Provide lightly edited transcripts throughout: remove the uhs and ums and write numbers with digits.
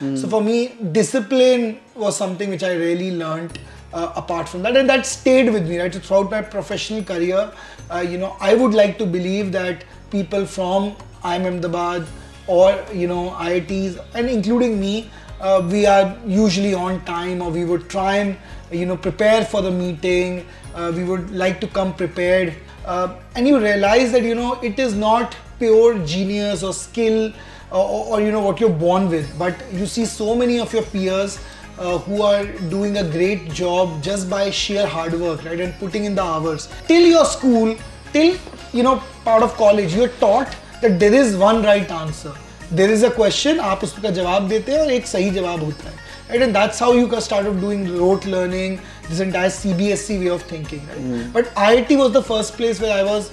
So for me, discipline was something which I really learned apart from that, and that stayed with me, right? So throughout my professional career, I would like to believe that people from IIM Ahmedabad or IITs, and including me, we are usually on time, or we would try and prepare for the meeting. We would like to come prepared, and you realize that it is not pure genius or skill or what you're born with, but you see so many of your peers who are doing a great job just by sheer hard work, right, and putting in the hours. Till your school, till part of college, you're taught that there is one right answer. There is a question, आप उसका जवाब देते हैं और एक सही जवाब होता है, right? And that's how you started doing rote learning, this entire CBSE way of thinking, right? But IIT was the first place where I was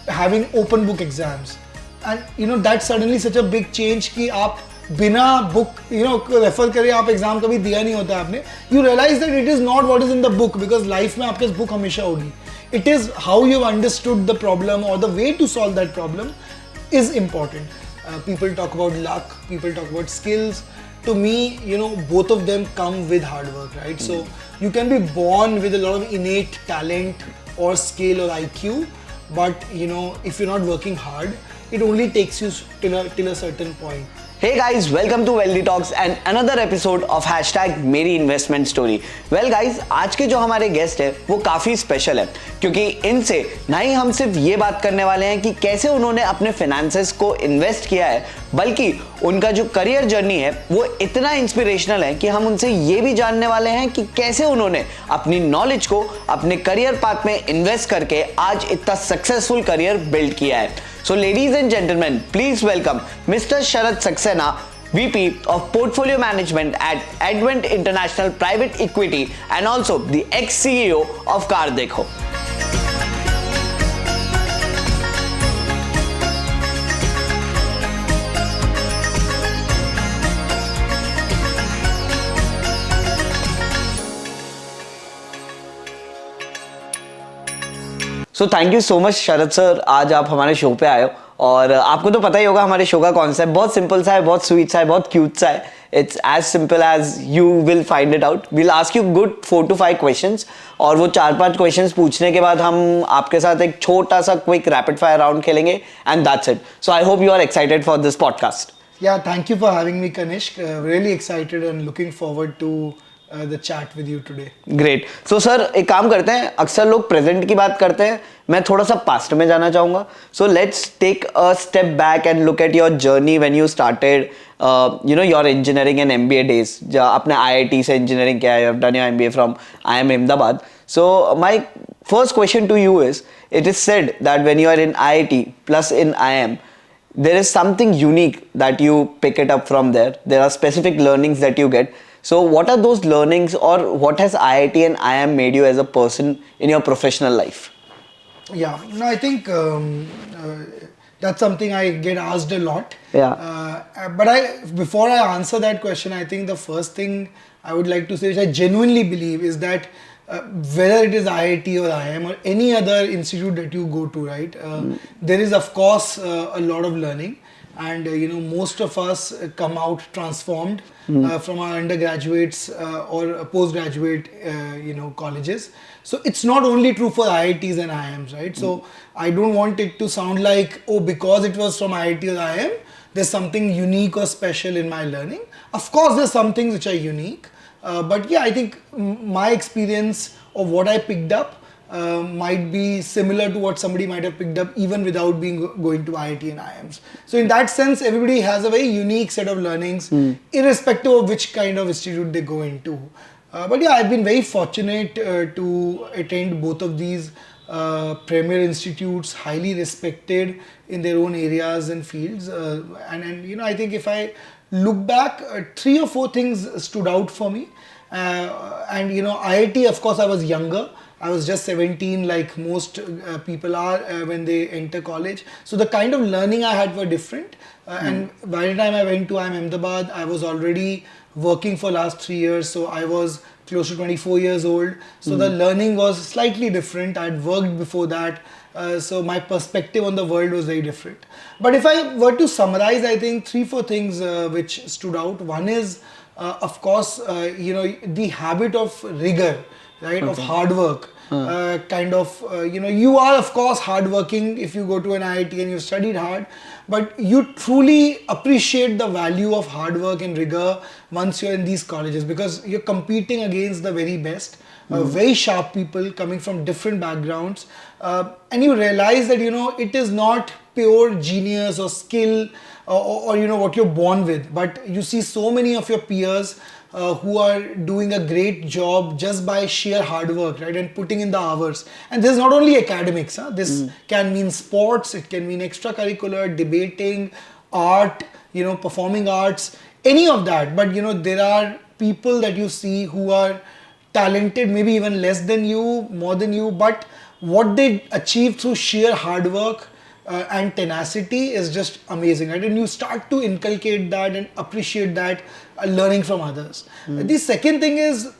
having open book exams, and that's suddenly such a big change कि आप बिना book refer करे आप exam कभी दिया नहीं होता आपने. You realize that it is not what is in the book, because life में आपके book हमेशा होगी. It is how you've understood the problem or the way to solve that problem is important. People talk about luck, people talk about skills. To me, both of them come with hard work, right? So you can be born with a lot of innate talent or skill or IQ, but if you're not working hard, it only takes you till a certain point. Hey guys, welcome to Wealthy Talks and another episode of hashtag मेरी investment story. Well guys, आज के जो हमारे guest है वो काफ़ी special है, क्योंकि इनसे ना ही हम सिर्फ ये बात करने वाले हैं कि कैसे उन्होंने अपने फाइनेंसेस को इन्वेस्ट किया है, बल्कि उनका जो करियर जर्नी है वो इतना इंस्पिरेशनल है कि हम उनसे ये भी जानने वाले हैं कि कैसे उन्होंने अपनी नॉलेज को अपने करियर पाथ में इन्वेस्ट करके आज इतना सक्सेसफुल करियर बिल्ड किया है. So ladies and gentlemen, please welcome Mr. Sharad Saxena, VP of Portfolio Management at Advent International Private Equity and also the ex-CEO of CarDekho. So thank you so much Sharad sir, आज आप हमारे show पे आए हो. और आपको तो पता ही होगा हमारे शो का कॉन्सेप्ट बहुत सिंपल सा है, बहुत स्वीट सा है, बहुत क्यूट सा है. It's as simple as you will find it out. Will ask you good 4 to 5 questions, और वो 4-5 क्वेश्चंस पूछने के बाद हम आपके साथ एक छोटा सा क्विक रैपिड फायर राउंड खेलेंगे, and that's it. So I hope you are excited for this podcast. Yeah, thank you for having me, Kanishk. Really excited and looking forward to the chat with you today. Great. So sir एक काम करते हैं, अक्सर लोग present की बात करते हैं, मैं थोड़ा सा पास्ट में जाना चाहूँगा. So let's take a step back and look at your journey when you started your engineering and MBA days. जहाँ आपने IIT से इंजीनियरिंग किया है, you have done your MBA from IIM Ahmedabad. So my first question to you is, it is said that when you are in IIT plus in IIM, there is something unique that you pick it up from there. There are specific learnings that you get. So what are those learnings, or what has IIT and IIM made you as a person in your professional life? Yeah, no, I think that's something I get asked a lot. Yeah. But before I answer that question, I think the first thing I would like to say, which I genuinely believe, is that whether it is IIT or IIM or any other institute that you go to, right, there is of course a lot of learning, and most of us come out transformed from our undergraduates or postgraduate colleges. So it's not only true for IITs and IIMs, right? So I don't want it to sound like, oh, because it was from IIT or IIM, there's something unique or special in my learning. Of course there's some things which are unique, but yeah, I think my experience of what I picked up might be similar to what somebody might have picked up even without going to IIT and IIMs. So in that sense, everybody has a very unique set of learnings, irrespective of which kind of institute they go into. But yeah, I've been very fortunate to attend both of these premier institutes, highly respected in their own areas and fields. And I think if I look back, 3 or 4 things stood out for me. And IIT, of course, I was younger. I was just 17, like most people are when they enter college. So the kind of learning I had were different. And by the time I went to IIM Ahmedabad, I was already working for last 3 years. So I was close to 24 years old. So the learning was slightly different. I'd worked before that. So my perspective on the world was very different. But if I were to summarize, I think 3-4 things which stood out. One is of course, the habit of rigor, right, of hard work. You are of course hardworking if you go to an IIT and you've studied hard, but you truly appreciate the value of hard work and rigor once you're in these colleges, because you're competing against the very best, very sharp people coming from different backgrounds, and you realize that it is not pure genius or skill or what you're born with, but you see so many of your peers who are doing a great job just by sheer hard work, right, and putting in the hours. And this is not only academics. This can mean sports, it can mean extracurricular, debating, art, performing arts, any of that. But there are people that you see who are talented, maybe even less than you, more than you, but what they achieve through sheer hard work and tenacity is just amazing, right? And you start to inculcate that and appreciate that, learning from others. The second thing is,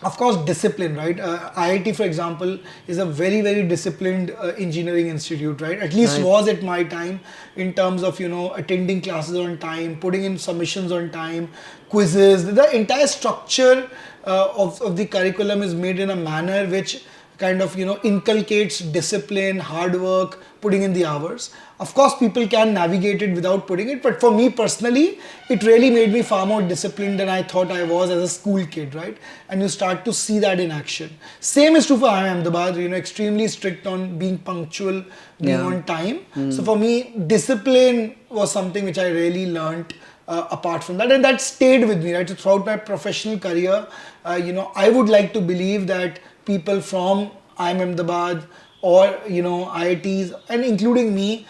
of course, discipline, right? IIT, for example, is a very, very disciplined engineering institute, right? At least was at my time, in terms of, attending classes on time, putting in submissions on time, quizzes. The entire structure of the curriculum is made in a manner which kind of inculcates discipline, hard work, putting in the hours. Of course, people can navigate it without putting it, but for me personally, it really made me far more disciplined than I thought I was as a school kid, right? And you start to see that in action. Same is true for IIM Ahmedabad, extremely strict on being punctual, being on time. So for me, discipline was something which I really learned apart from that, and that stayed with me, right? So throughout my professional career, I would like to believe that people from IIM Ahmedabad or IITs, and including me,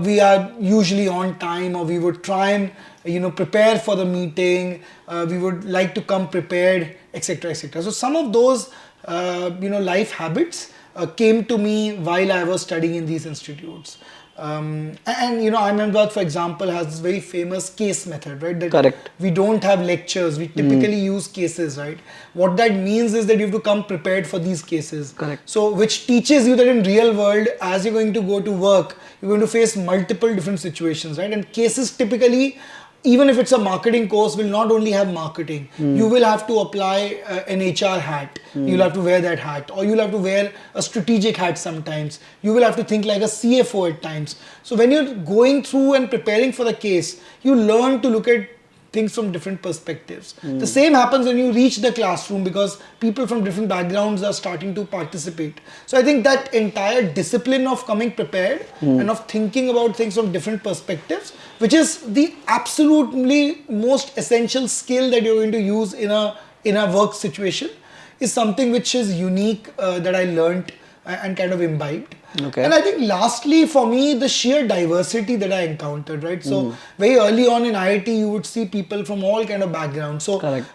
we are usually on time, or we would try and prepare for the meeting. We would like to come prepared, etc., etc. So some of those life habits came to me while I was studying in these institutes. And IIM Ahmedabad, for example, has this very famous case method, right? That Correct. We don't have lectures. We typically use cases, right? What that means is that you have to come prepared for these cases. Correct. So, which teaches you that in real world, as you're going to go to work, you're going to face multiple different situations, right? And cases typically, even if it's a marketing course, will not only have marketing. You will have to apply an HR hat. You'll have to wear that hat, or you'll have to wear a strategic hat sometimes. You will have to think like a CFO at times. So when you're going through and preparing for the case, you learn to look at things from different perspectives. The same happens when you reach the classroom, because people from different backgrounds are starting to participate. So I think that entire discipline of coming prepared and of thinking about things from different perspectives, which is the absolutely most essential skill that you're going to use in a work situation, is something which is unique that I learned and kind of imbibed. Okay. And I think lastly, for me, the sheer diversity that I encountered, right? So very early on in IIT, you would see people from all kind of backgrounds. So Correct.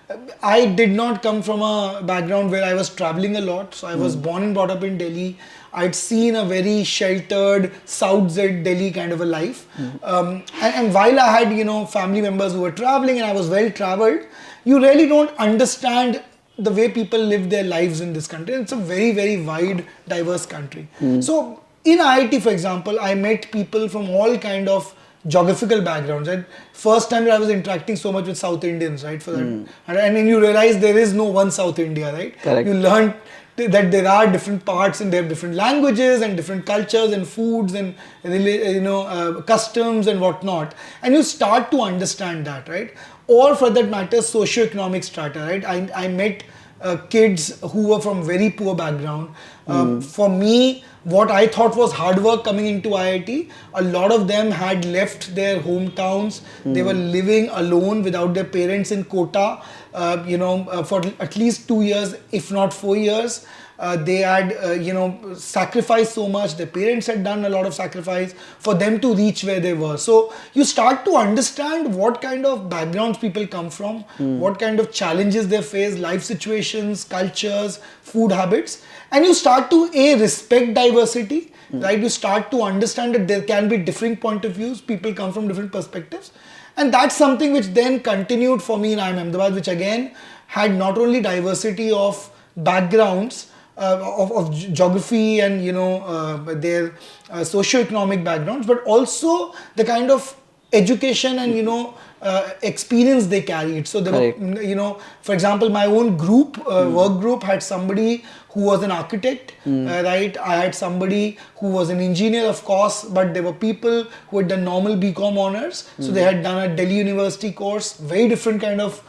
I did not come from a background where I was traveling a lot. So I was born and brought up in Delhi. I'd seen a very sheltered South Z Delhi kind of a life. And while I had, family members who were traveling and I was well traveled, you really don't understand the way people live their lives in this country. It's a very, very wide, diverse country. So in IIT, for example, I met people from all kind of geographical backgrounds. And first time that I was interacting so much with South Indians, right? For that, and then you realize there is no one South India, right? Correct. You learn that there are different parts and there are different languages and different cultures and foods and customs and whatnot, and you start to understand that, right? Or for that matter, socioeconomic strata, right? I met kids who were from very poor background. For me, what I thought was hard work coming into IIT, a lot of them had left their hometowns. They were living alone without their parents in Kota, for at least 2 years, if not 4 years. They had, sacrificed so much. Their parents had done a lot of sacrifice for them to reach where they were. So you start to understand what kind of backgrounds people come from, what kind of challenges they face, life situations, cultures, food habits. And you start to respect diversity, right? You start to understand that there can be different point of views. People come from different perspectives. And that's something which then continued for me in IIM Ahmedabad, which again had not only diversity of backgrounds, of geography and their socio-economic backgrounds, but also the kind of education and experience they carried. So there were, you know, for example, my own group, work group had somebody who was an architect, right? I had somebody who was an engineer, of course, but there were people who had done normal BCom honors. So they had done a Delhi University course, very different kind of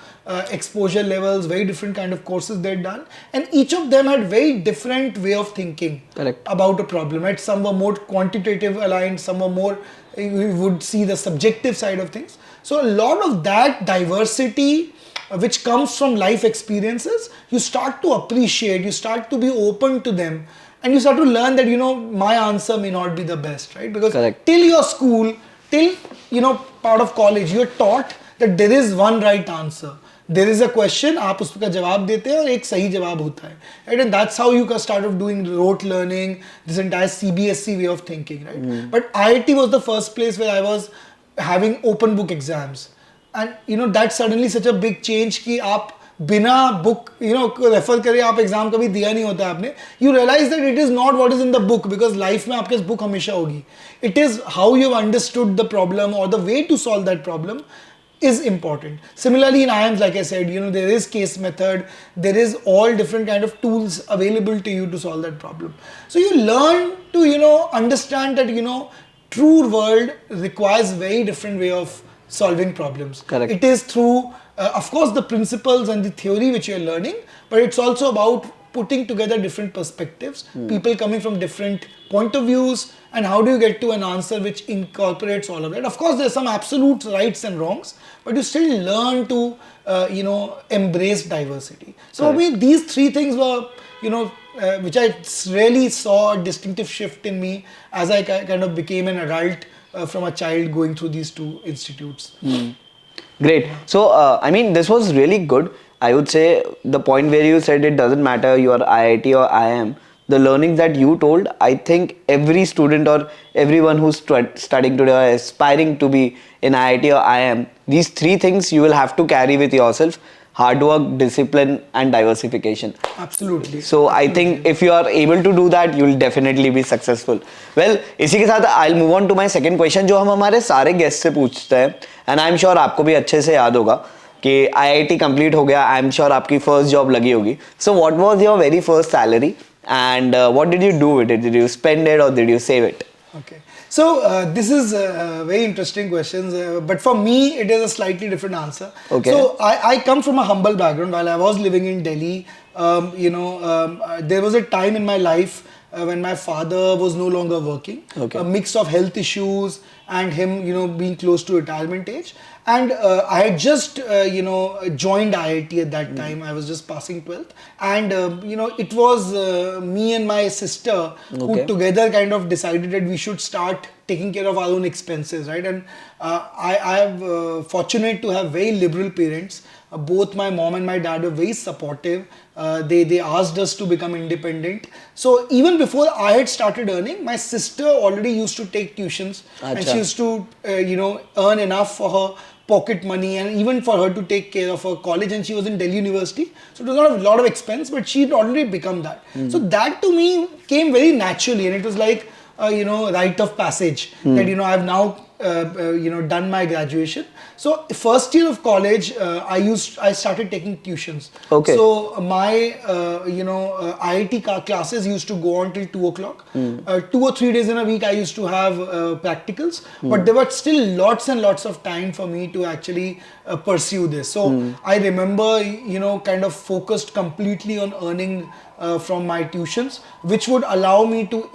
exposure levels, very different kind of courses they'd done, and each of them had very different way of thinking about a problem, right? Some were more quantitative aligned, some were more, you would see the subjective side of things. So a lot of that diversity which comes from life experiences, you start to appreciate, you start to be open to them, and you start to learn that, you know, my answer may not be the best, right? Because till your school, till, you know, part of college, you're taught that there is one right answer. There is a question, आप उसका जवाब देते हैं और एक सही जवाब होता है, right? And that's how you start of doing rote learning, this entire CBSE way of thinking, right? But IIT was the first place where I was having open book exams, and you know, that's suddenly such a big change कि आप बिना book, you know, refer करे आप exam कभी दिया नहीं होता आपने. You realize that it is not what is in the book, because life में आपके book हमेशा होगी. It is how you understood the problem or the way to solve that problem is important. Similarly in IIMs, like I said, you know, there is case method, there is all different kind of tools available to you to solve that problem. So you learn to, you know, understand that, you know, true world requires very different way of solving problems. It is through, of course, the principles and the theory which you are learning, but it's also about putting together different perspectives, people coming from different point of views, and how do you get to an answer which incorporates all of that. Of course, there's some absolute rights and wrongs, but you still learn to, you know, embrace diversity. So I mean, these three things were, you know, which I really saw a distinctive shift in me as I kind of became an adult from a child going through these two institutes. Great. So, I mean, this was really good. I would say the point where you said it doesn't matter you are IIT or IIM, the learnings that you told, I think every student or everyone who's studying today or aspiring to be in IIT or IIM, these three things you will have to carry with yourself: hard work, discipline, and diversification. Absolutely. So I think if you are able to do that, you will definitely be successful. Well, इसी के साथ I'll move on to my second question, जो हम हमारे सारे guests से पूछते हैं, and I'm sure आपको भी अच्छे से याद होगा कि IIT complete हो गया, I'm sure आपकी first job लगी होगी. So what was your very first salary, and what did you do with it? Did you spend it or did you save it? Okay. So this is very interesting questions, but for me it is a slightly different answer. Okay. So I come from a humble background. While I was living in Delhi, you know, there was a time in my life when my father was no longer working. A mix of health issues and him, you know, being close to retirement age. And I had just, you know, joined IIT at that time. I was just passing 12th. And, you know, it was me and my sister who together kind of decided that we should start taking care of our own expenses, right? And I am fortunate to have very liberal parents. Both my mom and my dad were very supportive. They asked us to become independent. So even before I had started earning, my sister already used to take tuitions. And she used to, you know, earn enough for her pocket money and even for her to take care of her college, and she was in Delhi University. So it was not a lot of expense, but she'd already become that. So that to me came very naturally, and it was like, you know, rite of passage that, you know, I've now, you know, done my graduation. So first year of college, I started taking tuitions. So my, you know, IIT classes used to go on till 2 o'clock. 2 or 3 days in a week, I used to have practicals, but there was still lots and lots of time for me to actually pursue this. So I remember, you know, kind of focused completely on earning from my tuitions, which would allow me to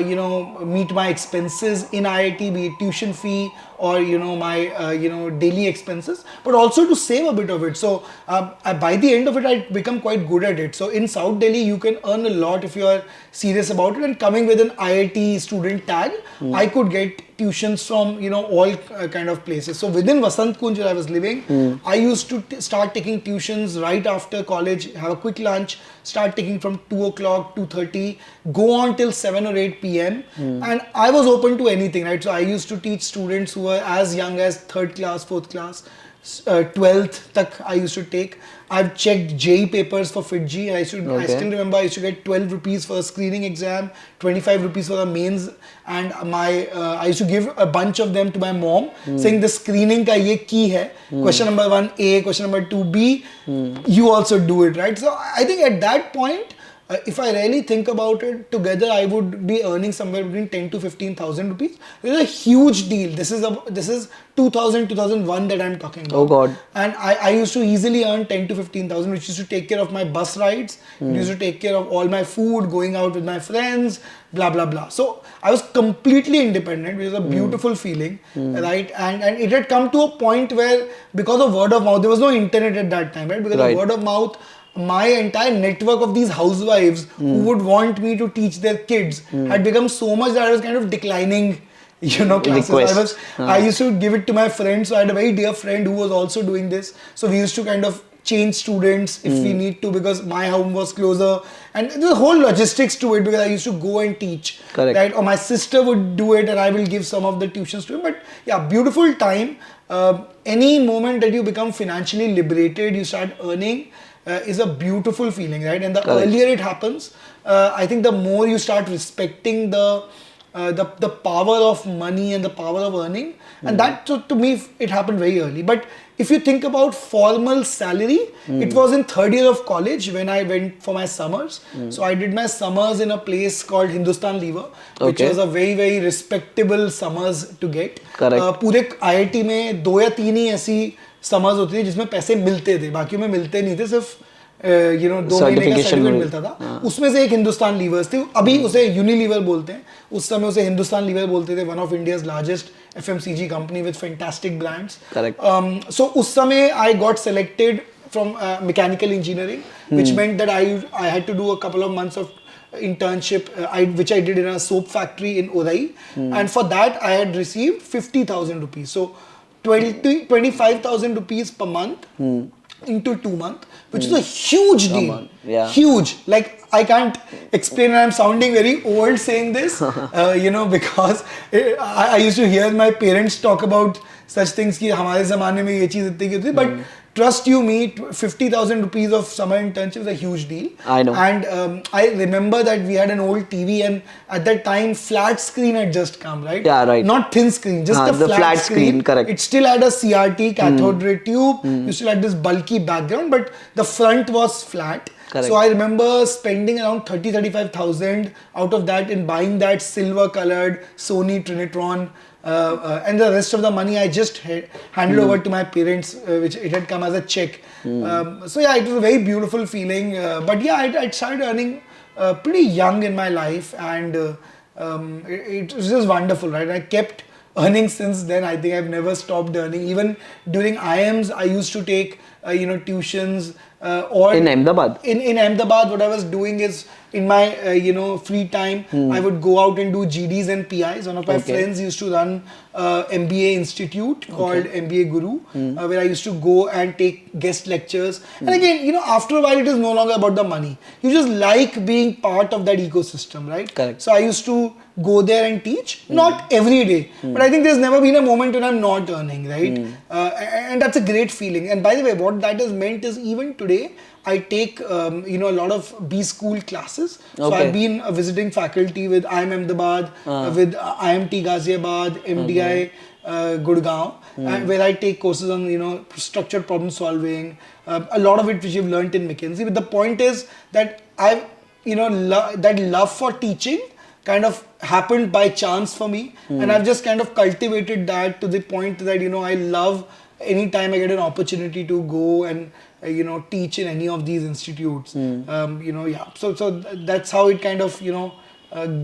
you know, meet my expenses in IIT, be it tuition fee or, you know, my, you know, daily expenses, but also to save a bit of it. So by the end of it, I become quite good at it. So in South Delhi, you can earn a lot if you are serious about it. And coming with an IIT student tag, I could get tuitions from, you know, all kind of places. So within Vasant Kunj where I was living, I used to start taking tuitions right after college, have a quick lunch, start taking from 2 o'clock, 2:30, go on till 7 or 8 p.m. And I was open to anything, right? So I used to teach students who were as young as 3rd class, 4th class, 12th tak I used to take. I've checked JEE papers for FITG. I still remember I used to get 12 rupees for a screening exam, 25 rupees for the mains, and I used to give a bunch of them to my mom, saying the screening ka ye key hai. Question number 1A, question number 2B, you also do it, right? So I think at that point, if I really think about it, together I would be earning somewhere between 10 to 15,000 rupees. It's a huge deal. This is 2000, 2001 that I'm talking about. Oh God. And I used to easily earn 10 to 15,000, which used to take care of my bus rides, it used to take care of all my food, going out with my friends, blah, blah, blah. So I was completely independent, which was a beautiful feeling, right? And it had come to a point where, because of word of mouth, there was no internet at that time, right? Because of word of mouth, my entire network of these housewives who would want me to teach their kids had become so much that I was kind of declining, classes. I used to give it to my friends. So I had a very dear friend who was also doing this. So we used to kind of change students if we need to, because my home was closer, and there's a whole logistics to it, because I used to go and teach. Correct. Right? Or my sister would do it and I will give some of the tuitions to him. But yeah, beautiful time. Any moment that you become financially liberated, you start earning, is a beautiful feeling, right? And the earlier it happens, I think the more you start respecting the power of money and the power of earning. And that, to me, it happened very early. But if you think about formal salary, it was in third year of college when I went for my summers. So I did my summers in a place called Hindustan Lever, which was a very, very respectable summers to get. Correct. पूरे IIT में 2 या 3 ही ऐसी summers होती थी जिसमें पैसे मिलते थे, बाकी में मिलते नहीं थे, सिर्फ 2 महीने का सर्टिफिकेट मिलता था. उसमें से एक हिंदुस्तान लीवर्स थी. अभी उसे यूनिलीवर बोलते हैं, उस समय उसे हिंदुस्तान लीवर बोलते थे. One of India's largest FMCG company with fantastic brands. So उस समय I got selected from mechanical engineering, which meant that I had to do a couple of months of internship, which I did in a soap factory in Urai, and for that I had received 50,000 rupees. So 25,000 rupees per month into 2 months, which is a huge deal. Huge. Like, I can't explain, and I'm sounding very old saying this, because I used to hear my parents talk about such things कि हमारे ज़माने में ये चीज़ इतनी की थी, but trust you me, 50,000 rupees of summer internship is a huge deal. I know. And I remember that we had an old TV, and at that time, flat screen had just come, right? Yeah, right. Not thin screen, just the flat screen. Correct. It still had a CRT, cathode ray tube. You still had this bulky background, but the front was flat. Correct. So I remember spending around 35,000 out of that in buying that silver colored Sony Trinitron. And the rest of the money I just handed over to my parents, which it had come as a check. So yeah, it was a very beautiful feeling. But yeah, I started earning pretty young in my life, and it was just wonderful, right? I kept earning since then. I think I've never stopped earning. Even during IIMs, I used to take tuitions. Or in Ahmedabad? In Ahmedabad, what I was doing is, in my free time, I would go out and do GDs and PIs. One of my friends used to run MBA institute called MBA Guru, where I used to go and take guest lectures. And again, after a while, it is no longer about the money. You just like being part of that ecosystem, right? Correct. So I used to go there and teach, not every day, but I think there's never been a moment when I'm not earning, right? And that's a great feeling. And by the way, what that has meant is, even today, I take a lot of B school classes. So I've been visiting faculty with IIM Ahmedabad, with IMT Ghaziabad, MDI Gurgaon, where I take courses on structured problem solving. A lot of it which you've learnt in McKinsey. But the point is that I've that love for teaching kind of happened by chance for me, and I've just kind of cultivated that to the point that I love anytime I get an opportunity to go and teach in any of these institutes. So that's how it kind of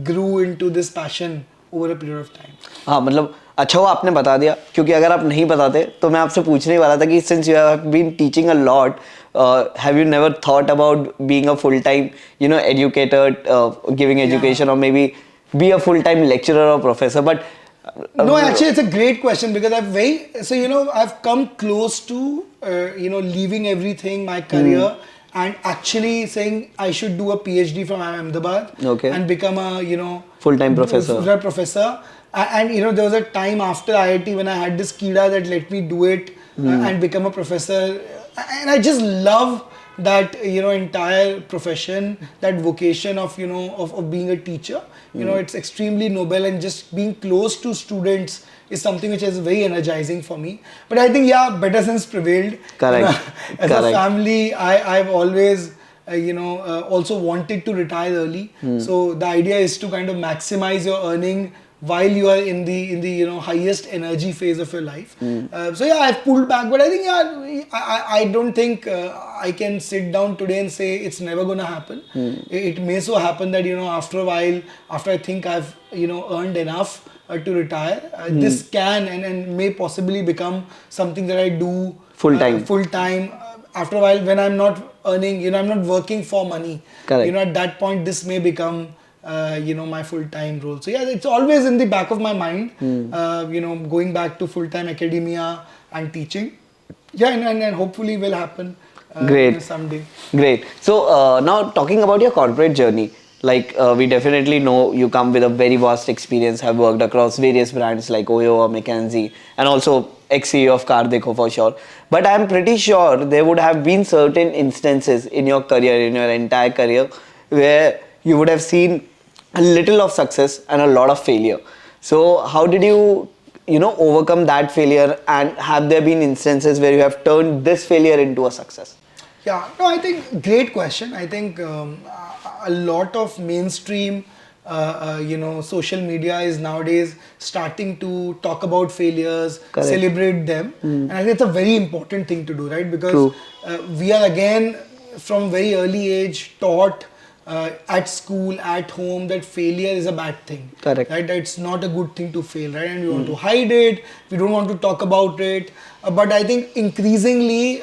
grew into this passion over a period of time. हाँ, मतलब अच्छा हुआ आपने बता दिया, क्योंकि अगर आप नहीं बताते तो मैं आपसे पूछने वाला था कि since you have been teaching a lot, have you never thought about being a full-time educator, giving education, or maybe be a full-time lecturer or professor? But no, actually, it's a great question, because I've come close to leaving everything, my career, and actually saying I should do a PhD from Ahmedabad and become a full-time professor. And there was a time after IIT when I had this kida that let me do it and become a professor. And I just love that, entire profession, that vocation of, of being a teacher. It's extremely noble, and just being close to students is something which is very energizing for me. But I think, better sense prevailed. Correct. As a family, I've always also wanted to retire early. So the idea is to kind of maximize your earning while you are in the highest energy phase of your life. I've pulled back, but I think I don't think I can sit down today and say it's never going to happen. It may so happen that after a while, after I think I've earned enough to retire, this can and may possibly become something that I do full time. After a while, when I'm not earning, I'm not working for money. Correct. At that point, this may become my full-time role. So it's always in the back of my mind, going back to full-time academia and teaching. And hopefully will happen Great. someday. Great. So now talking about your corporate journey, like we definitely know you come with a very vast experience, have worked across various brands like OYO or McKinsey, and also ex-CEO of CarDekho for sure. But I'm pretty sure there would have been certain instances in your career, in your entire career, where you would have seen a little of success and a lot of failure. So how did you overcome that failure, and have there been instances where you have turned this failure into a success? I think great question. I think a lot of mainstream social media is nowadays starting to talk about failures, Correct. celebrate them. And I think it's a very important thing to do, right? Because we are again from very early age taught at school, at home, that failure is a bad thing. Correct. Right? It's not a good thing to fail, right? And we want to hide it. We don't want to talk about it. But I think increasingly,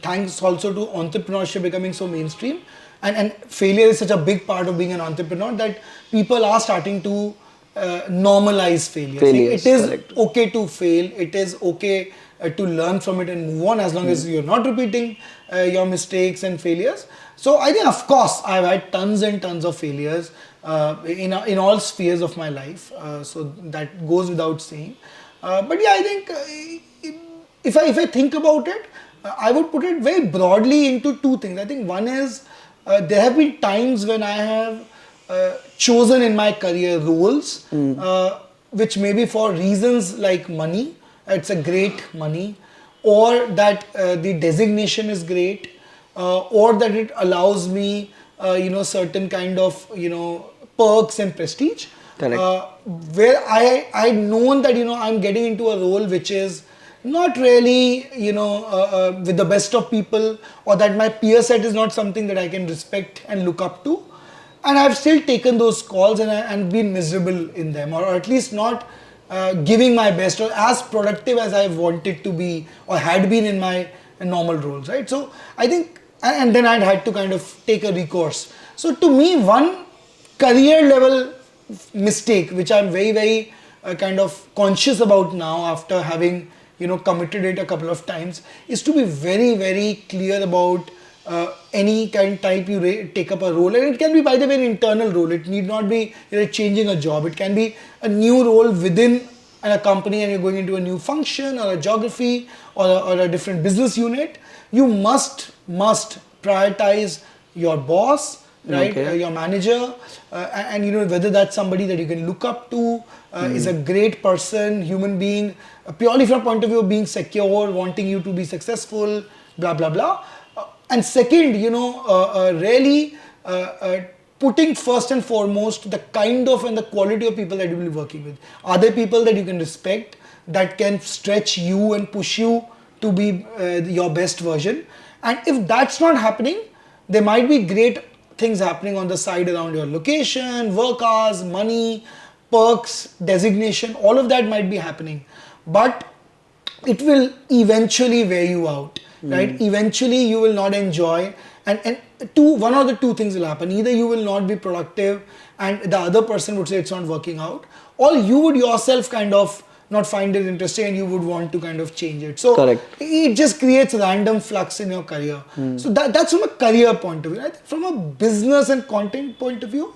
thanks also to entrepreneurship becoming so mainstream, and failure is such a big part of being an entrepreneur, that people are starting to normalize failure. It is correct. okay to fail. It is okay to learn from it and move on, as long as you're not repeating your mistakes and failures. So I think, of course, I've had tons and tons of failures in all spheres of my life. So that goes without saying. But I think if I think about it, I would put it very broadly into two things. I think one is there have been times when I have chosen in my career roles which maybe for reasons like money, it's a great money, or that the designation is great, or that it allows me certain kind of perks and prestige. Correct. Where I known that I'm getting into a role which is not really with the best of people, or that my peer set is not something that I can respect and look up to, and I've still taken those calls and been miserable in them, or at least not giving my best or as productive as I wanted to be or had been in my normal roles, right? So I think, and then I'd had to kind of take a recourse. So to me, one career level mistake which I'm very, very kind of conscious about now, after having committed it a couple of times, is to be very, very clear about any type you take up a role. And it can be, by the way, an internal role. It need not be changing a job. It can be a new role within a company, and you're going into a new function or a geography or a different business unit. You must prioritize your boss, right? Okay. Your manager, and whether that's somebody that you can look up to, is a great person, human being, purely from a point of view of being secure, wanting you to be successful, blah blah blah. And second, really putting first and foremost the kind of and the quality of people that you will be working with. Are they people that you can respect, that can stretch you and push you to be your best version? And if that's not happening, there might be great things happening on the side around your location, work hours, money, perks, designation, all of that might be happening. But it will eventually wear you out, right? Eventually you will not enjoy, and one or the two things will happen. Either you will not be productive and the other person would say it's not working out, or you would yourself kind of not find it interesting and you would want to kind of change it. So Correct. It just creates random flux in your career. So that's from a career point of view. I think from a business and content point of view,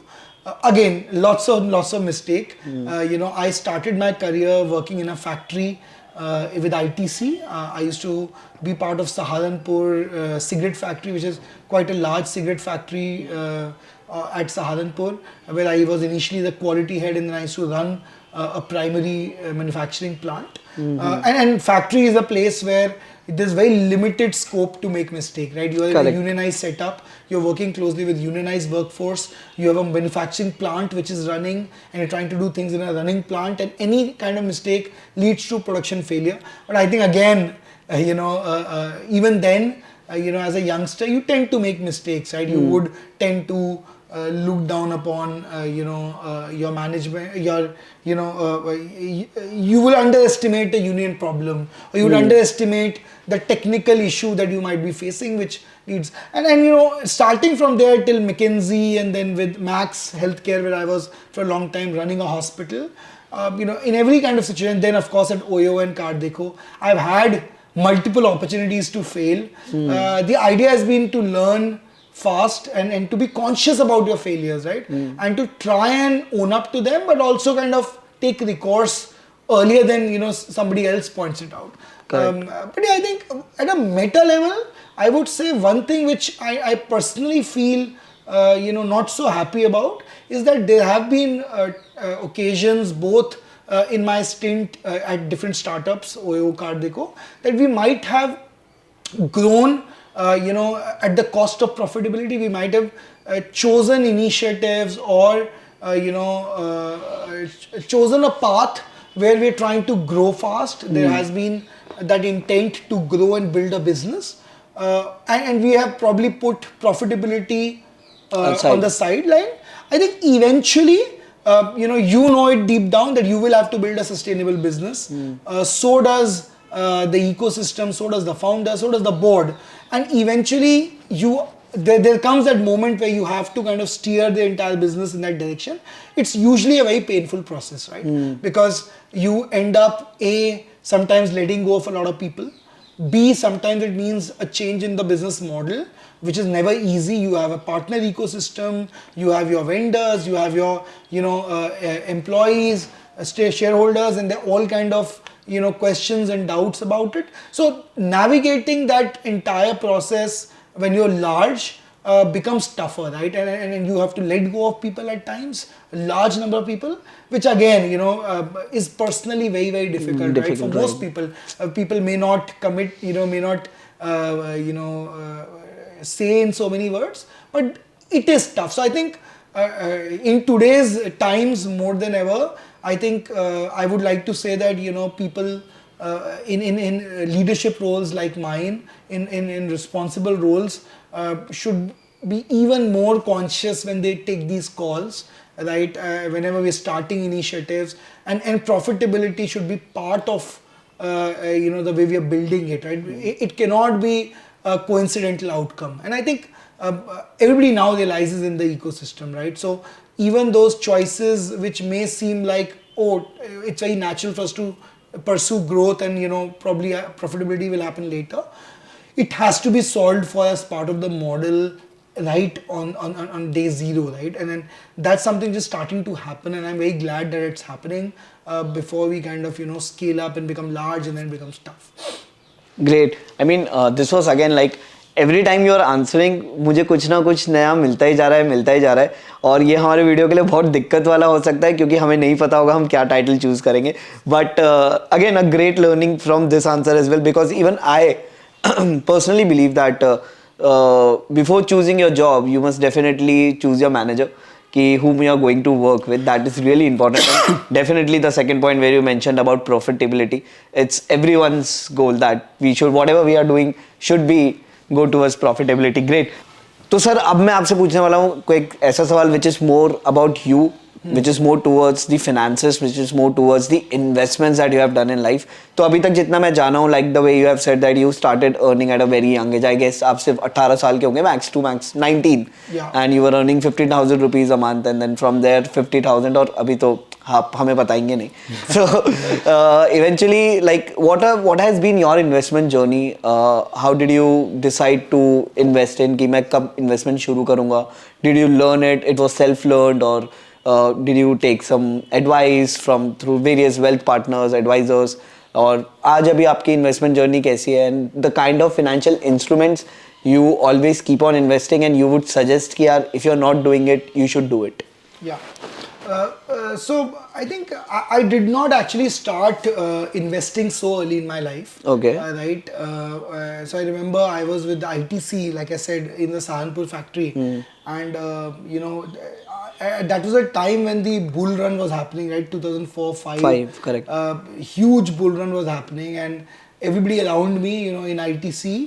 again, lots of mistake. I started my career working in a factory with ITC. I used to be part of Saharanpur cigarette factory, which is quite a large cigarette factory at Saharanpur, where I was initially the quality head, and then I used to run a primary manufacturing plant. And factory is a place where there's very limited scope to make mistake, right? You are in a unionized setup, you're working closely with unionized workforce, you have a manufacturing plant which is running, and you're trying to do things in a running plant, and any kind of mistake leads to production failure. But I think again, even then, as a youngster, you tend to make mistakes, right? You would tend to look down upon, your management, you will underestimate the union problem, or you would underestimate the technical issue that you might be facing, which leads, and starting from there till McKinsey, and then with Max Healthcare, where I was for a long time running a hospital, in every kind of situation. Then of course at OYO and CarDekho, I've had multiple opportunities to fail. The idea has been to learn fast and to be conscious about your failures, right? And to try and own up to them, but also kind of take recourse earlier than somebody else points it out. But yeah, I think at a meta level, I would say one thing which I personally feel not so happy about is that there have been occasions both in my stint at different startups, OYO, CarDekho, that we might have grown at the cost of profitability. We might have chosen initiatives or chosen a path where we're trying to grow fast. There has been that intent to grow and build a business, and we have probably put profitability on the sideline. I think eventually, it deep down that you will have to build a sustainable business. So does the ecosystem, so does the founder, so does the board. And eventually, there comes that moment where you have to kind of steer the entire business in that direction. It's usually a very painful process, right? Because you end up, A, sometimes letting go of a lot of people. B, sometimes it means a change in the business model, which is never easy. You have a partner ecosystem, you have your vendors, you have your employees, shareholders, and they're all kind of questions and doubts about it. So navigating that entire process when you're large becomes tougher, right? And you have to let go of people at times, a large number of people, which again, is personally very, very difficult, right? For most people, people may not commit, may not, say in so many words, but it is tough. So I think in today's times more than ever, I think I would like to say that people in leadership roles like mine, in responsible roles, should be even more conscious when they take these calls, right? Whenever we're starting initiatives, and profitability should be part of the way we are building it, right? It cannot be a coincidental outcome, and I think everybody now realizes in the ecosystem, right? So even those choices which may seem like, oh, it's very natural for us to pursue growth and probably profitability will happen later, it has to be solved for as part of the model right on day zero, right? And then that's something just starting to happen, and I'm very glad that it's happening before we kind of scale up and become large and then becomes tough. Great. I mean, this was again like every time you are answering, मुझे कुछ ना कुछ नया मिलता ही जा रहा है और ये हमारे वीडियो के लिए बहुत दिक्कत वाला हो सकता है क्योंकि हमें नहीं पता होगा हम क्या टाइटल चूज करेंगे. But again, a great learning from this answer as well, because even I personally believe that before choosing your job, you must definitely choose your manager, whom you are going to work with. That is really important. And definitely the second point where you mentioned about profitability, it's everyone's goal that we should, whatever we are doing should be go towards profitability. Great. तो sir अब मैं आपसे पूछने वाला हूँ कोई एक ऐसा सवाल which is more about you, which is more towards the finances, which is more towards the investments that you have done in life. तो अभी तक जितना मैं जाना हूँ, like the way you have said that you started earning at a very young age, I guess आप सिर्फ 18 साल के होंगे, max to max 19, and you were earning 50,000 rupees a month, and then from there 50,000, और अभी तो आप हमें बताएंगे नहीं. So eventually, like what has been your investment journey? How did you decide to invest in कि मैं कब investment शुरू करूँगा? Did you learn it? It was self-learned, or did you take some advice from through various wealth partners, advisors? और आज अभी आपकी investment journey कैसी है, and the kind of financial instruments you always keep on investing and you would suggest कि यार if you're not doing it you should do it. Yeah. So I think I did not actually start investing so early in my life. Okay. Right. So I remember I was with the ITC, like I said, in the Sahanpur factory, and that was a time when the bull run was happening, right? 2004, 5. Correct. Huge bull run was happening, and everybody around me, in ITC.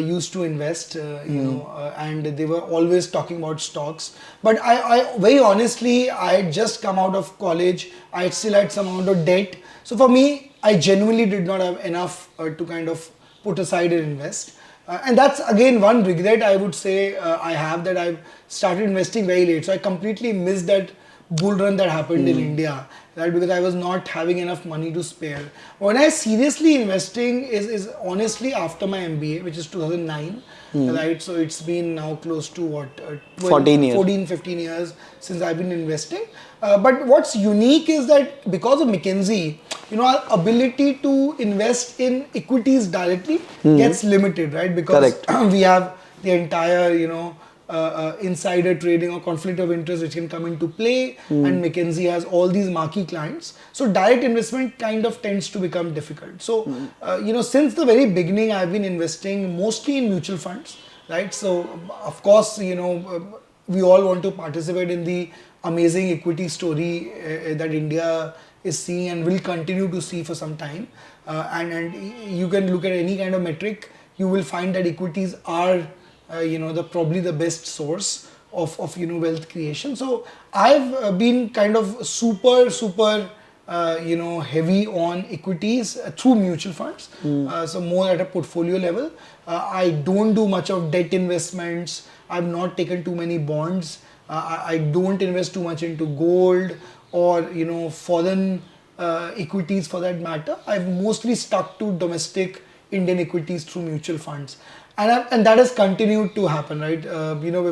Used to invest, and they were always talking about stocks. But I very honestly, I had just come out of college. I still had some amount of debt. So for me, I genuinely did not have enough to kind of put aside and invest. And that's again one regret I would say I have, that I've started investing very late. So I completely missed that bull run that happened in India, right? Because I was not having enough money to spare. When I seriously investing is honestly after my MBA, which is 2009, right? So it's been now close to 14, 15 years since I've been investing. But what's unique is that because of McKinsey, our ability to invest in equities directly gets limited, right? Because we have the entire, insider trading or conflict of interest which can come into play, and McKinsey has all these marquee clients. So direct investment kind of tends to become difficult. So, since the very beginning, I've been investing mostly in mutual funds, right? So, of course, we all want to participate in the amazing equity story that India is seeing and will continue to see for some time. And you can look at any kind of metric, you will find that equities are probably the best source of wealth creation. So I've been kind of super heavy on equities through mutual funds. So more at a portfolio level. I don't do much of debt investments. I've not taken too many bonds. I don't invest too much into gold or foreign equities for that matter. I've mostly stuck to domestic Indian equities through mutual funds. And that has continued to happen, right?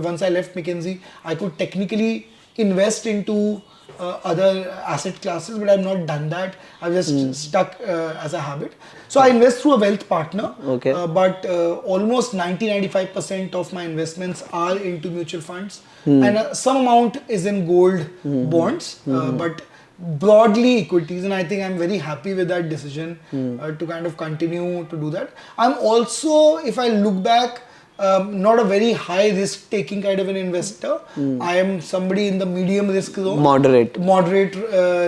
Once I left McKinsey, I could technically invest into other asset classes, but I've not done that. I've just stuck as a habit. So I invest through a wealth partner, but almost 90-95% of my investments are into mutual funds, and some amount is in gold bonds, but broadly equities, and I think I'm very happy with that decision to kind of continue to do that. I'm also, if I look back, not a very high risk taking kind of an investor. I am somebody in the medium risk zone, moderate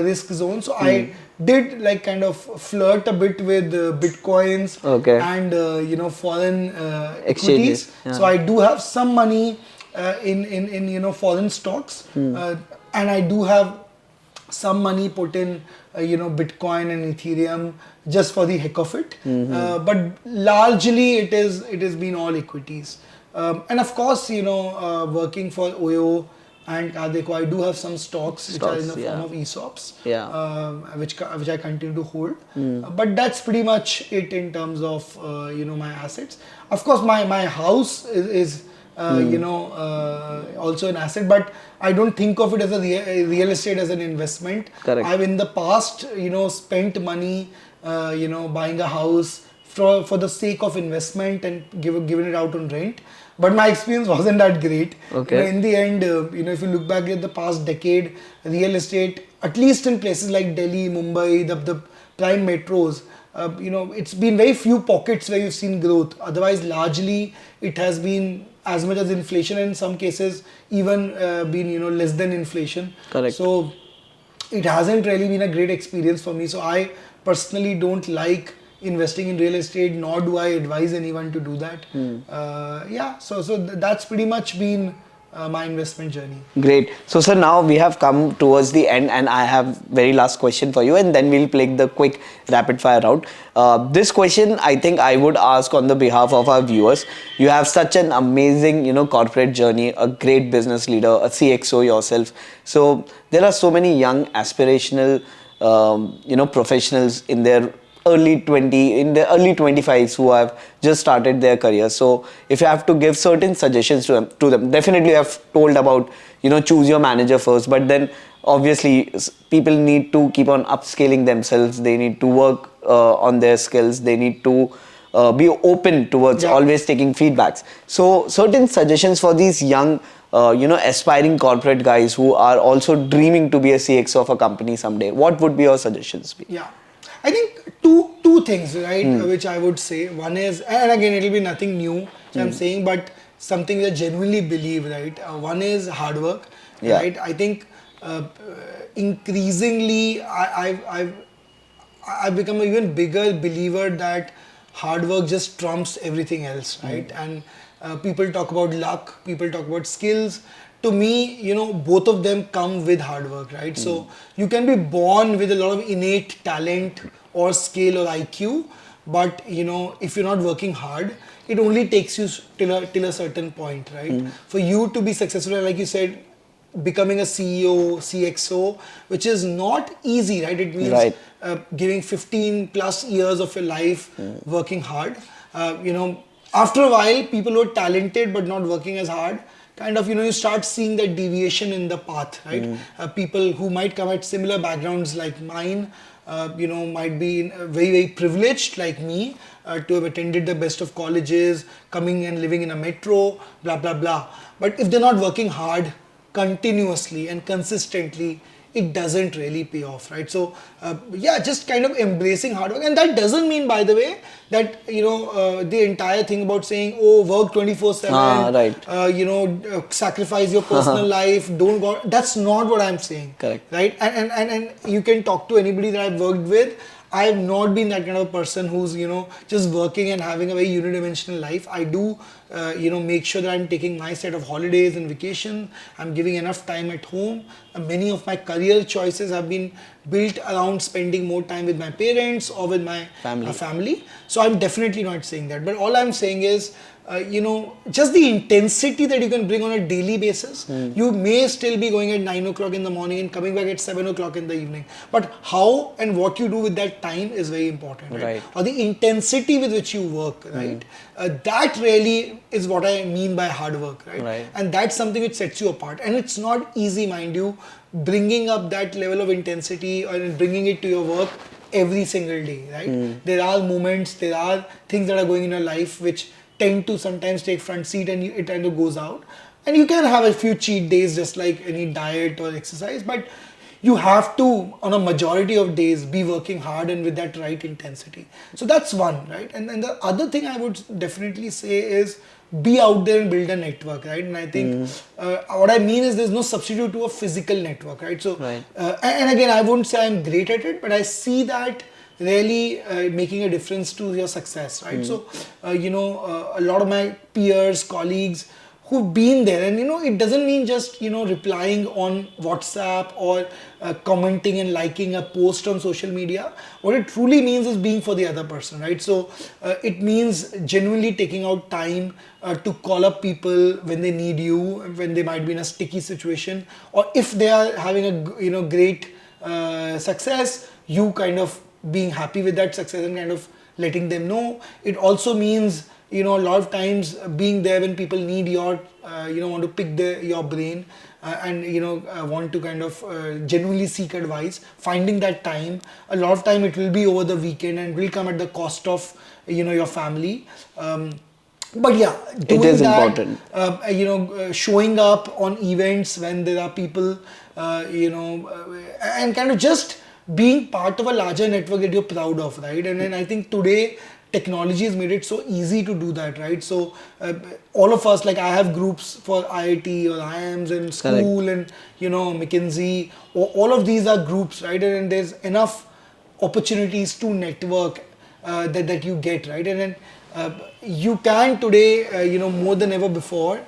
risk zone. So I did like kind of flirt a bit with bitcoins and foreign equities. So I do have some money in foreign stocks, and I do have some money put in Bitcoin and Ethereum just for the heck of it, but largely it has been all equities, and of course working for OYO and CarDekho, I do have some stocks which are in the form of ESOPs, which I continue to hold, but that's pretty much it in terms of my assets. Of course my house is also an asset, but I don't think of it as a real estate as an investment. I've in the past, spent money, buying a house for the sake of investment and given it out on rent. But my experience wasn't that great. In the end, if you look back at the past decade, real estate, at least in places like Delhi, Mumbai, the prime metros, it's been very few pockets where you've seen growth. Otherwise, largely it has been as much as inflation, and in some cases even been less than inflation. So it hasn't really been a great experience for me. So I personally don't like investing in real estate, nor do I advise anyone to do that. So that's pretty much been my investment journey. Great. So sir, now we have come towards the end, and I have very last question for you, and then we'll play the quick rapid fire round. This question I think I would ask on the behalf of our viewers. You have such an amazing corporate journey, a great business leader, a CXO yourself. So there are so many young aspirational professionals in their early 25s who have just started their career. So if you have to give certain suggestions to them, definitely you have told about choose your manager first, but then obviously people need to keep on upscaling themselves. They need to work on their skills. They need to be open towards always taking feedbacks. So certain suggestions for these young aspiring corporate guys who are also dreaming to be a CXO of a company someday, what would be your suggestions be? Yeah, I think two things, right, which I would say. One is, and again, it'll be nothing new, I'm saying, but something that I genuinely believe, right? One is hard work, right? I think increasingly, I've become an even bigger believer that hard work just trumps everything else, right? And people talk about luck, people talk about skills. To me, both of them come with hard work, right? So you can be born with a lot of innate talent or skill or IQ, but if you're not working hard, it only takes you till a certain point, right? For you to be successful, like you said, becoming a CEO, CXO, which is not easy, right? It means giving 15 plus years of your life working hard. After a while, people who are talented but not working as hard, kind of, you start seeing that deviation in the path, right? People who might come at similar backgrounds like mine, might be very, very privileged like me to have attended the best of colleges, coming and living in a metro, blah, blah, blah. But if they're not working hard, continuously and consistently, it doesn't really pay off, right? So just kind of embracing hard work. And that doesn't mean, by the way, that the entire thing about saying, oh, work 24/7, sacrifice your personal life, don't go, that's not what I'm saying. Correct. Right? And you can talk to anybody that I've worked with. I have not been that kind of person who's, just working and having a very unidimensional life. I do, make sure that I'm taking my set of holidays and vacation. I'm giving enough time at home. Many of my career choices have been built around spending more time with my parents or with my family. So I'm definitely not saying that. But all I'm saying is, just the intensity that you can bring on a daily basis. You may still be going at 9 o'clock in the morning and coming back at 7 o'clock in the evening. But how and what you do with that time is very important, right? Or the intensity with which you work, right? That really is what I mean by hard work, right? And that's something which sets you apart. And it's not easy, mind you, bringing up that level of intensity or bringing it to your work every single day, right? There are moments, there are things that are going in your life which tend to sometimes take front seat and it kind of goes out. And you can have a few cheat days just like any diet or exercise, but you have to, on a majority of days, be working hard and with that right intensity. So that's one, right? And then the other thing I would definitely say is be out there and build a network, right? And I think what I mean is there's no substitute to a physical network, right? So, and again, I wouldn't say I'm great at it, but I see that really making a difference to your success, right? So, a lot of my peers, colleagues who've been there, and it doesn't mean just replying on WhatsApp or commenting and liking a post on social media. What it truly means is being for the other person, right? So it means genuinely taking out time to call up people when they need you, when they might be in a sticky situation, or if they are having a great success, you kind of being happy with that success and kind of letting them know. It also means a lot of times being there when people need your want to pick your brain and want to kind of genuinely seek advice, finding that time. A lot of time it will be over the weekend and will come at the cost of your family. But yeah, doing it is that, important. Showing up on events when there are people, and kind of just being part of a larger network that you're proud of, right? And then I think today technology has made it so easy to do that, right? So all of us, like I have groups for IIT or IIMs and school and McKinsey, all of these are groups, right? And there's enough opportunities to network that you get, right? And then you can today, more than ever before,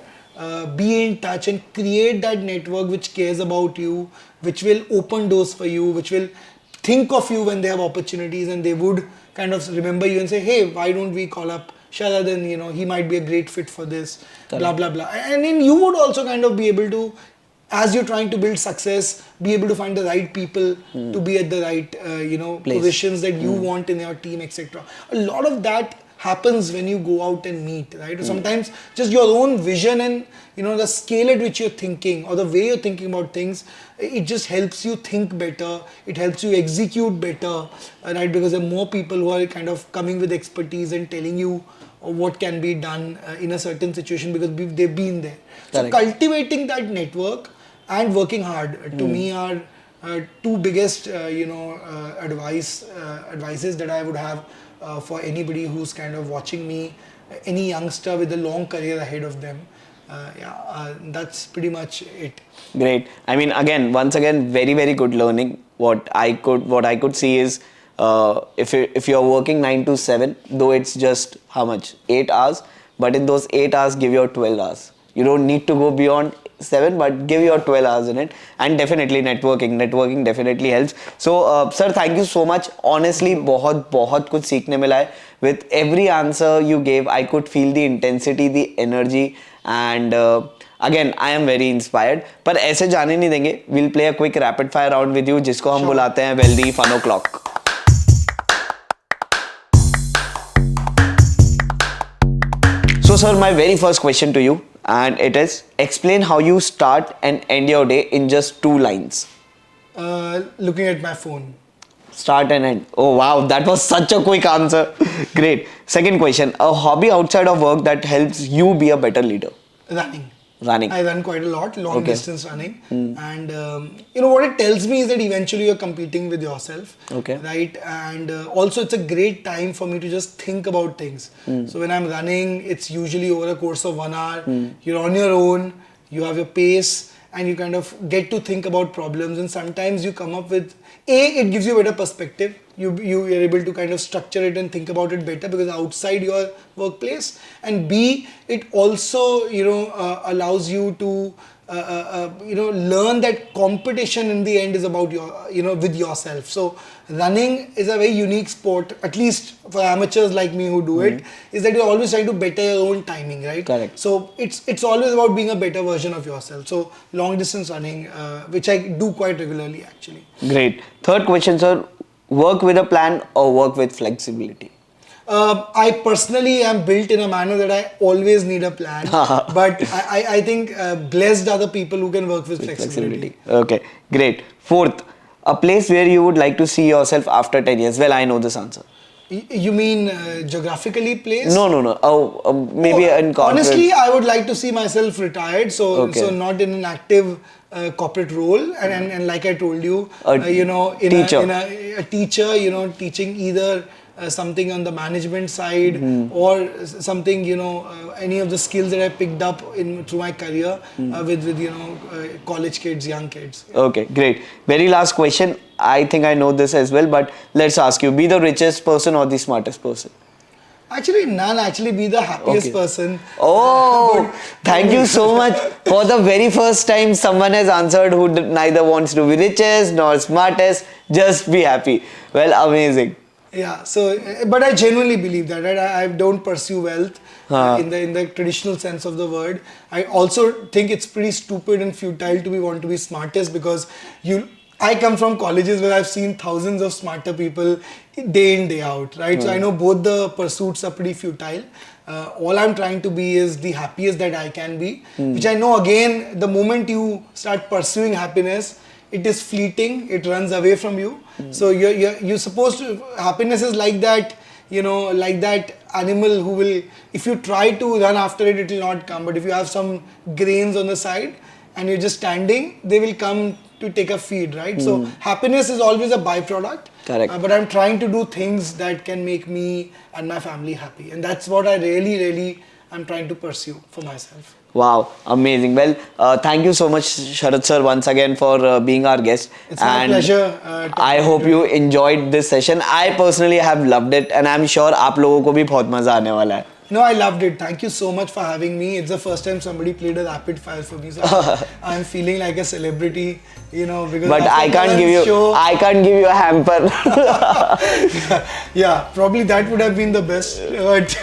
be in touch and create that network which cares about you, which will open doors for you, which will think of you when they have opportunities, and they would kind of remember you and say, hey, why don't we call up Sharad, and he might be a great fit for this, blah, blah, blah. And then you would also kind of be able to, as you're trying to build success, be able to find the right people to be at the right, positions that you want in your team, etc. A lot of that happens when you go out and meet, right? Or sometimes just your own vision and the scale at which you're thinking or the way you're thinking about things, it just helps you think better. It helps you execute better, right? Because there are more people who are kind of coming with expertise and telling you what can be done in a certain situation because they've been there. So cultivating that network and working hard to me are two biggest advices that I would have for anybody who's kind of watching me, any youngster with a long career ahead of them. That's pretty much it. Great. I mean, once again, very, very good learning. What I could see is if you're working 9 to 7, though it's just how much 8 hours, but in those 8 hours, give your 12 hours. You don't need to go beyond 7, but give your 12 hours in it. And definitely networking definitely helps. So sir, thank you so much. Honestly, बहुत कुछ सीखने मिला है. With every answer you gave, I could feel the intensity, the energy, and again I am very inspired. पर ऐसे जाने नहीं देंगे. We'll play a quick rapid fire round with you, जिसको हम बुलाते हैं wealthy fun o'clock. So sir, my very first question to you, and it is, explain how you start and end your day in just 2 lines. Looking at my phone. Start and end. Oh wow, that was such a quick answer. Great. Second question, a hobby outside of work that helps you be a better leader. Running. I run quite a lot, long distance running. And what it tells me is that eventually you're competing with yourself. Right? And also it's a great time for me to just think about things. So when I'm running, it's usually over a course of 1 hour. You're on your own, you have your pace, and you kind of get to think about problems. And sometimes you come up with, it gives you a better perspective. You're able to kind of structure it and think about it better because outside your workplace. And B, it also allows you to learn that competition in the end is about with yourself. So running is a very unique sport, at least for amateurs like me who do it, is that you're always trying to better your own timing, right? Correct. So it's always about being a better version of yourself. So long distance running, which I do quite regularly actually. Great. Third question, sir, work with a plan or work with flexibility? I personally am built in a manner that I always need a plan, but I think blessed are the people who can work with flexibility. Okay, great. Fourth, a place where you would like to see yourself after 10 years. Well, I know this answer. You mean geographically placed? No. Maybe in corporate. Honestly, I would like to see myself retired, so not in an active corporate role, and like I told you, a teacher, teaching either something on the management side or something, any of the skills that I picked up through my career with college kids, young kids. Okay, great. Very last question. I think I know this as well, but let's ask you, be the richest person or the smartest person? Actually, none. Actually, be the happiest person. Oh, thank you so much. For the very first time, someone has answered who neither wants to be richest nor smartest, just be happy. Well, amazing. Yeah, so, but I genuinely believe that, right? I don't pursue wealth in the traditional sense of the word. I also think it's pretty stupid and futile to want to be smartest because I come from colleges where I've seen thousands of smarter people day in, day out, right? So I know both the pursuits are pretty futile. All I'm trying to be is the happiest that I can be, which I know, again, the moment you start pursuing happiness, it is fleeting, it runs away from you. So you're supposed to, happiness is like that, like that animal who will, if you try to run after it, it will not come. But if you have some grains on the side and you're just standing, they will come to take a feed, right? So happiness is always a byproduct. Correct. But I'm trying to do things that can make me and my family happy. And that's what I really I'm trying to pursue for myself. Wow, amazing. Well, thank you so much, Sharad sir, once again for being our guest. It's my pleasure. I hope you enjoyed this session. I personally have loved it, and I'm sure आप लोगों को भी बहुत मजा आने वाला है. No, I loved it. Thank you so much for having me. It's the first time somebody played a rapid fire for me, so I'm feeling like a celebrity, because. But I can't give you a hamper. Yeah, probably that would have been the best. But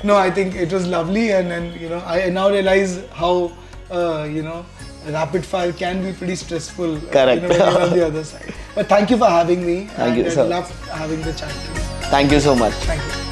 no, I think it was lovely, and I now realize how rapid fire can be pretty stressful. Correct. When you're on the other side. But thank you for having me. Thank you, sir. I loved having the chat. Thank you so much. Thank you.